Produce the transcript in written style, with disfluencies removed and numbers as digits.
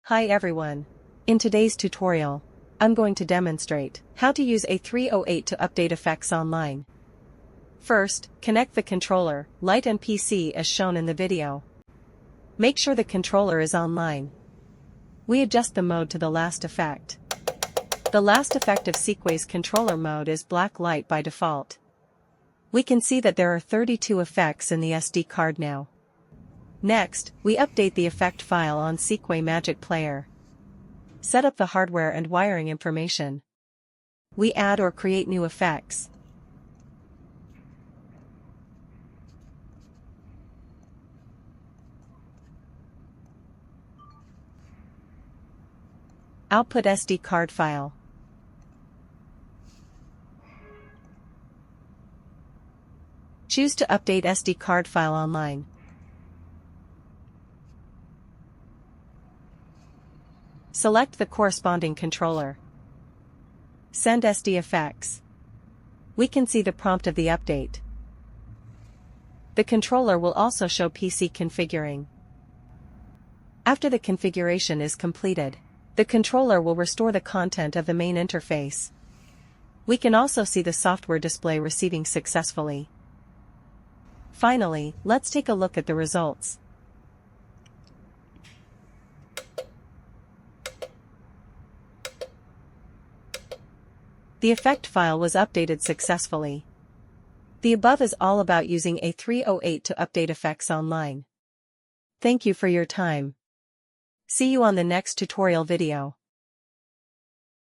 Hi everyone. In today's tutorial, I'm going to demonstrate how to use A308 to update effects online. First, connect the controller, light and PC as shown in the video. Make sure the controller is online. We adjust the mode to the last effect. The last effect of Seekway's controller mode is black light by default. We can see that there are 32 effects in the SD card now. Next, we update the effect file on Seekway Magic Player. Set up the hardware and wiring information. We add or create new effects. Output SD card file. Choose to update SD card file online. Select the corresponding controller. Send SD effects. We can see the prompt of the update. The controller will also show PC configuring. After the configuration is completed, the controller will restore the content of the main interface. We can also see the software display receiving successfully. Finally, let's take a look at the results. The effect file was updated successfully. The above is all about using A308 to update effects online. Thank you for your time. See you on the next tutorial video.